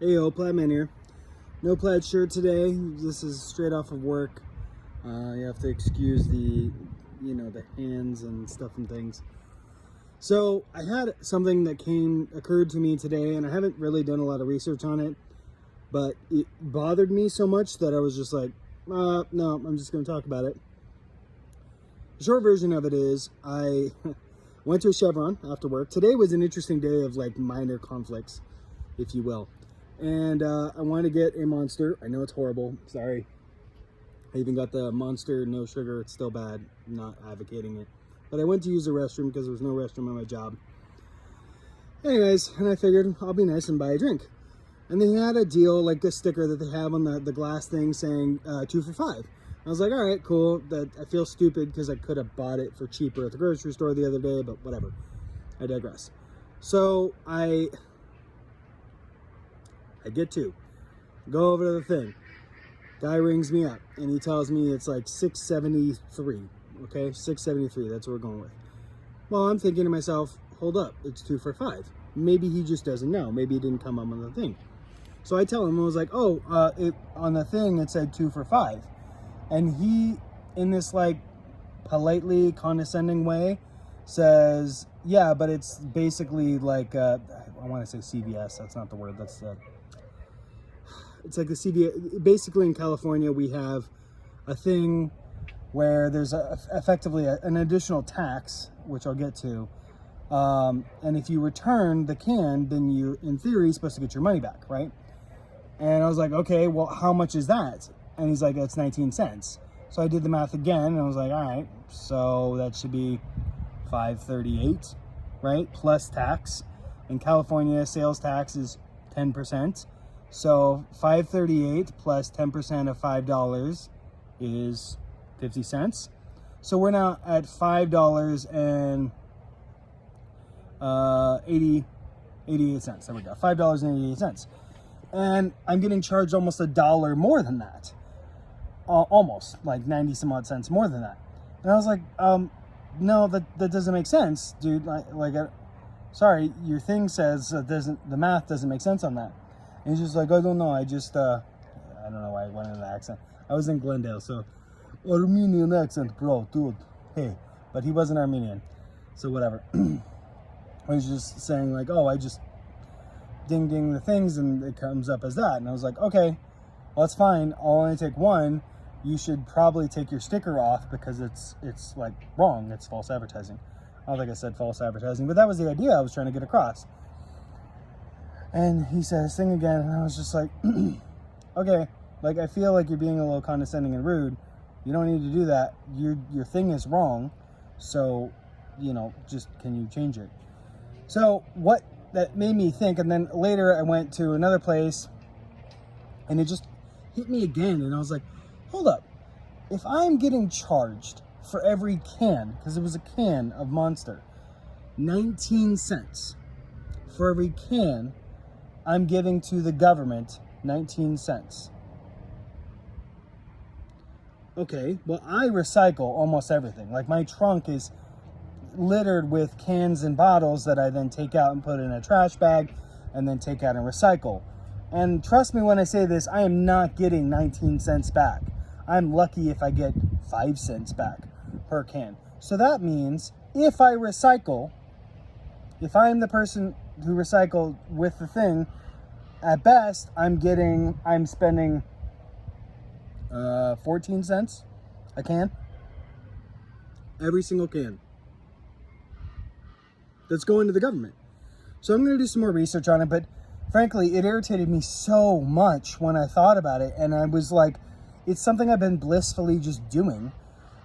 Hey yo, Plaidman here. No plaid shirt today. This is straight off of work. You have to excuse the hands and stuff and things. So I had something that occurred to me today, and I haven't really done a lot of research on it, but it bothered me so much that I was just like, no, I'm just going to talk about it. The short version of it is I went to a Chevron after work. Today was an interesting day of like minor conflicts, if you will. And I wanted to get a Monster. I know it's horrible. Sorry. I even got the Monster no sugar. It's still bad. I'm not advocating it. But I went to use the restroom because there was no restroom at my job. Anyways, and I figured I'll be nice and buy a drink. And they had a deal, like a sticker that they have on the glass thing saying 2 for $5. I was like, all right, cool. That I feel stupid because I could have bought it for cheaper at the grocery store the other day, but whatever. I digress. So I get two. Go over to the thing. Guy rings me up and he tells me it's like $6.73. Okay, $6.73. That's what we're going with. Well, I'm thinking to myself, hold up, it's 2 for $5. Maybe he just doesn't know. Maybe it didn't come up on the thing. So I tell him, I was like, oh, on the thing it said 2 for $5. And he, in this like politely condescending way, says, yeah, but it's basically like, I want to say CVS. That's not the word. That's it's like the CVS. Basically, in California, we have a thing where there's effectively an additional tax, which I'll get to. And if you return the can, then you, in theory, supposed to get your money back, right? And I was like, okay, well, how much is that? And he's like, it's 19 cents. So I did the math again, and I was like, all right, so that should be $5.38, right? Plus tax. In California, sales tax is 10%. So $5.38 plus 10% of $5 is 50 cents. So we're now at $5 and 88 cents. There we go. $5.88. And I'm getting charged almost $1 more than that. Almost like 90 some odd cents more than that. And I was like, no, that doesn't make sense, dude. Sorry, your thing says the math doesn't make sense on that. And he's just like, I don't know. I don't know why I went into the accent. I was in Glendale, so Armenian accent, bro, dude. Hey, but he wasn't Armenian, so whatever. I was just saying like, oh, I just ding the things and it comes up as that. And I was like, okay, well, that's fine. I'll only take one. You should probably take your sticker off because it's like wrong. It's false advertising. I don't think I said false advertising, but that was the idea I was trying to get across. And he said his thing again, and I was just like, okay, like I feel like you're being a little condescending and rude. You don't need to do that. Your thing is wrong. So, just can you change it? So what that made me think, and then later I went to another place and it just hit me again. And I was like, hold up. If I'm getting charged for every can, because it was a can of Monster, 19 cents for every can, I'm giving to the government 19 cents. Okay, well, I recycle almost everything. Like my trunk is littered with cans and bottles that I then take out and put in a trash bag and then take out and recycle. And trust me when I say this, I am not getting 19 cents back. I'm lucky if I get 5 cents back per can. So that means if I recycle, if I'm the person who recycled with the thing, at best, I'm spending 14 cents a can. Every single can. That's going to the government. So I'm going to do some more research on it, but frankly, it irritated me so much when I thought about it, and I was like, it's something I've been blissfully just doing.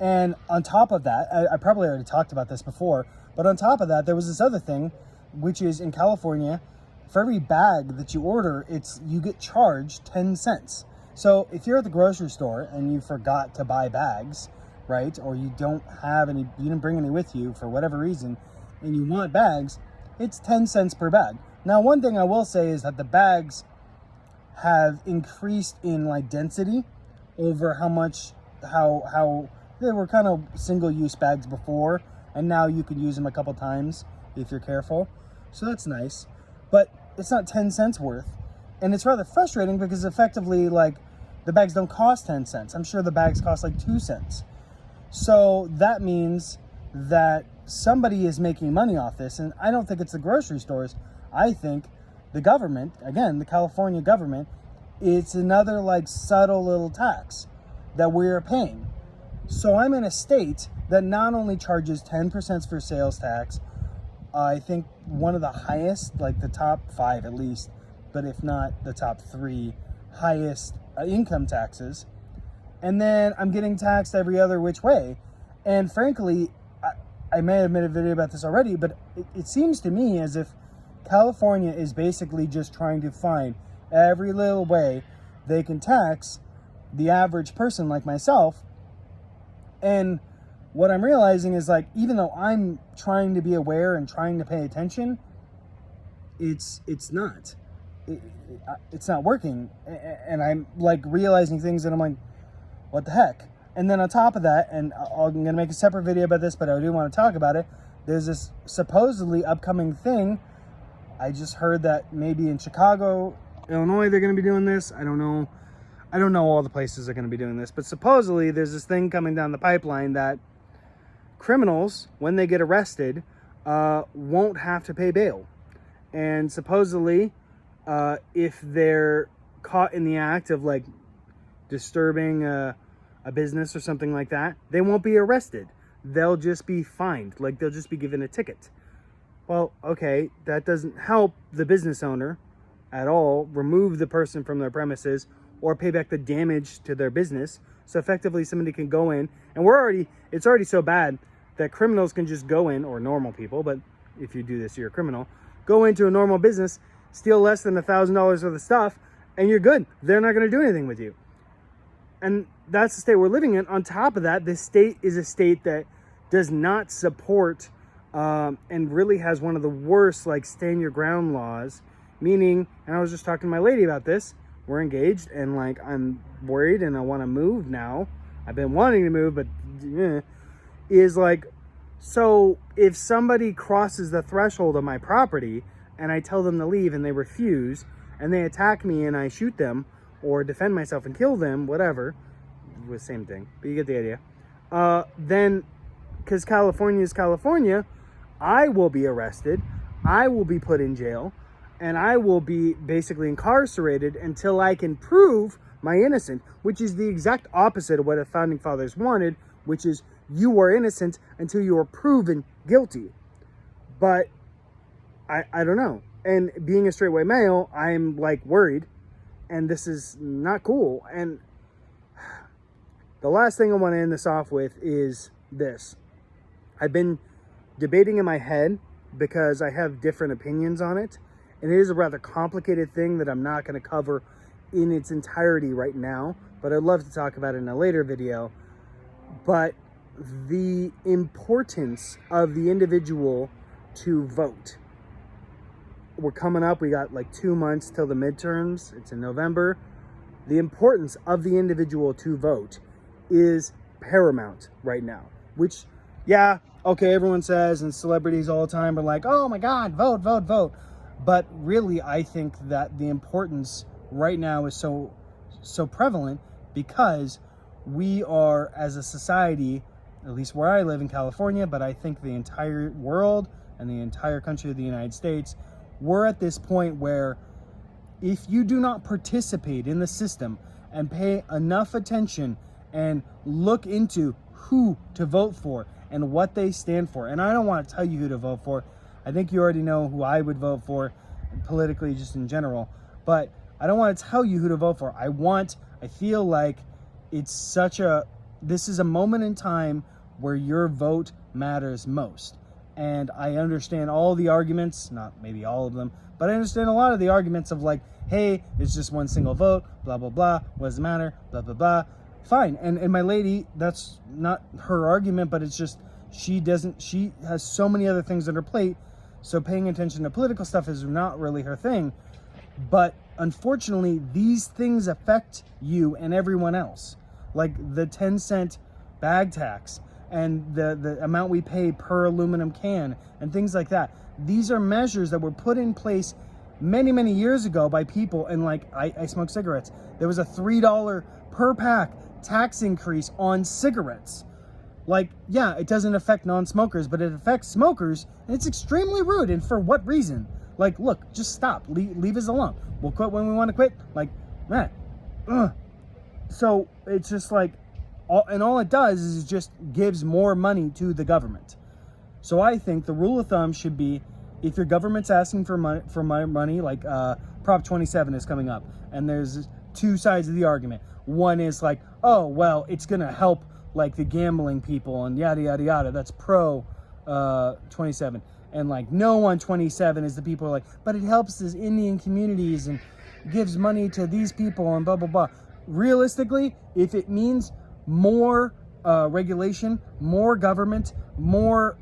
And on top of that, I probably already talked about this before, but on top of that, there was this other thing, which is in California, for every bag that you order, you get charged 10 cents. So if you're at the grocery store and you forgot to buy bags, right, or you didn't bring any with you for whatever reason, and you want bags, it's 10 cents per bag. Now, one thing I will say is that the bags have increased in like density over how they were kind of single-use bags before, and now you could use them a couple times if you're careful. So that's nice, but it's not 10 cents worth. And it's rather frustrating because effectively, like, the bags don't cost 10 cents. I'm sure the bags cost like 2 cents. So that means that somebody is making money off this. And I don't think it's the grocery stores. I think the government, again, the California government, it's another like subtle little tax that we're paying. So I'm in a state that not only charges 10% for sales tax, I think one of the highest, like the top 5 at least, but if not the top 3 highest income taxes. And then I'm getting taxed every other which way. And frankly, I may have made a video about this already, but it seems to me as if California is basically just trying to find every little way they can tax the average person like myself. And what I'm realizing is, like, even though I'm trying to be aware and trying to pay attention, it's not working. And I'm like realizing things that I'm like, what the heck? And then on top of that, and I'm going to make a separate video about this, but I do want to talk about it. There's this supposedly upcoming thing. I just heard that maybe in Chicago, Illinois, they're going to be doing this. I don't know all the places are going to be doing this, but supposedly there's this thing coming down the pipeline that criminals, when they get arrested, won't have to pay bail. And supposedly, if they're caught in the act of like disturbing a business or something like that, they won't be arrested. They'll just be fined. Like, they'll just be given a ticket. Well, okay, that doesn't help the business owner at all remove the person from their premises or pay back the damage to their business. So effectively somebody can go in, and it's already so bad that criminals can just go in, or normal people, but if you do this, you're a criminal, go into a normal business, steal less than $1,000 worth of stuff, and you're good. They're not going to do anything with you. And that's the state we're living in. On top of that, this state is a state that does not support and really has one of the worst, like, stand your ground laws. Meaning, and I was just talking to my lady about this, we're engaged, and like, I'm worried and I want to move now. I've been wanting to move, but is like, so if somebody crosses the threshold of my property and I tell them to leave and they refuse and they attack me and I shoot them or defend myself and kill them, whatever, it was the same thing, but you get the idea. Then, because California is California, I will be arrested, I will be put in jail, and I will be basically incarcerated until I can prove my innocence, which is the exact opposite of what the founding fathers wanted, which is you are innocent until you are proven guilty. But I don't know. And being a straight white male, I'm like worried, and this is not cool. And the last thing I want to end this off with is this. I've been debating in my head because I have different opinions on it. And it is a rather complicated thing that I'm not going to cover in its entirety right now, but I'd love to talk about it in a later video. But the importance of the individual to vote. We're coming up, we got like 2 months till the midterms. It's in November. The importance of the individual to vote is paramount right now, which, yeah, okay, everyone says, and celebrities all the time are like, oh my God, vote, vote, vote. But really, I think that the importance right now is so prevalent because we are, as a society, at least where I live in California, but I think the entire world and the entire country of the United States, we're at this point where if you do not participate in the system and pay enough attention and look into who to vote for and what they stand for, and I don't want to tell you who to vote for, I think you already know who I would vote for politically, just in general, but I don't want to tell you who to vote for. I feel like this is a moment in time where your vote matters most. And I understand all the arguments, not maybe all of them, but I understand a lot of the arguments of like, hey, it's just one single vote, blah, blah, blah, what does it matter, blah, blah, blah. Fine. And my lady, that's not her argument, but it's just, she has so many other things on her plate. So paying attention to political stuff is not really her thing. But unfortunately, these things affect you and everyone else. Like the 10-cent bag tax and the amount we pay per aluminum can and things like that. These are measures that were put in place many, many years ago by people, and like I smoke cigarettes. There was a $3 per pack tax increase on cigarettes. Like, yeah, it doesn't affect non-smokers, but it affects smokers, and it's extremely rude. And for what reason? Like, look, just stop. Leave us alone. We'll quit when we want to quit. Like, man. So it's just like, all it does is it just gives more money to the government. So I think the rule of thumb should be, if your government's asking for money, like Prop 27 is coming up, and there's two sides of the argument. One is like, oh, well, it's going to help like the gambling people and yada, yada, yada. That's pro 27. And like no on 27 is the people who are like, but it helps these Indian communities and gives money to these people and blah, blah, blah. Realistically, if it means more regulation, more government, more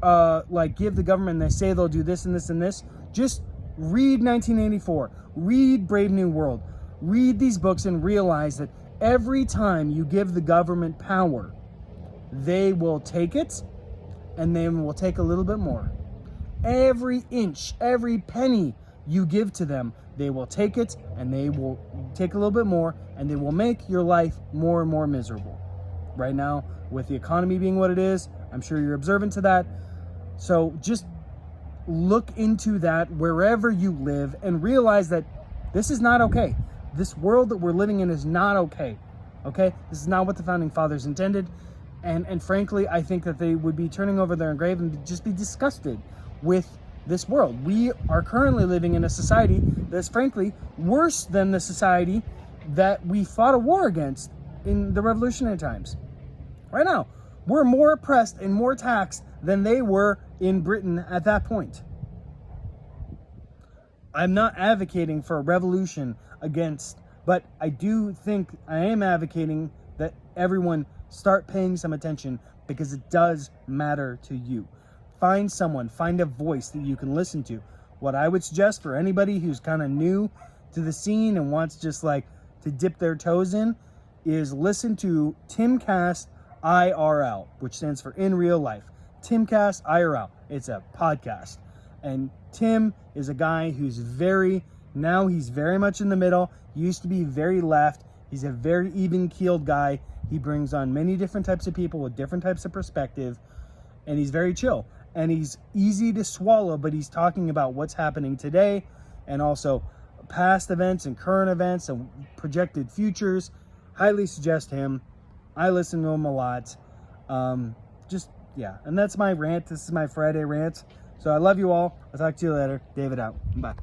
like give the government, they say they'll do this and this and this, just read 1984, read Brave New World, read these books and realize that every time you give the government power, they will take it and they will take a little bit more. Every inch, every penny you give to them, they will take it and they will take a little bit more, and they will make your life more and more miserable. Right now, with the economy being what it is, I'm sure you're observant to that. So just look into that wherever you live and realize that this is not okay. This world that we're living in is not okay. Okay? This is not what the founding fathers intended. And frankly, I think that they would be turning over their grave and just be disgusted with this world. We are currently living in a society that's frankly worse than the society that we fought a war against in the revolutionary times. Right now, we're more oppressed and more taxed than they were in Britain at that point. I'm not advocating for a revolution against, but I do think I am advocating that everyone start paying some attention, because it does matter to you. Find someone, find a voice that you can listen to. What I would suggest for anybody who's kind of new to the scene and wants just like to dip their toes in is listen to Timcast IRL, which stands for In Real Life. Timcast IRL. It's a podcast. And Tim is a guy who's he's very much in the middle. He used to be very left. He's a very even-keeled guy. He brings on many different types of people with different types of perspective, and he's very chill. And he's easy to swallow, but he's talking about what's happening today and also past events and current events and projected futures. Highly suggest him. I listen to him a lot. And that's my rant. This is my Friday rant. So I love you all. I'll talk to you later. David out. Bye.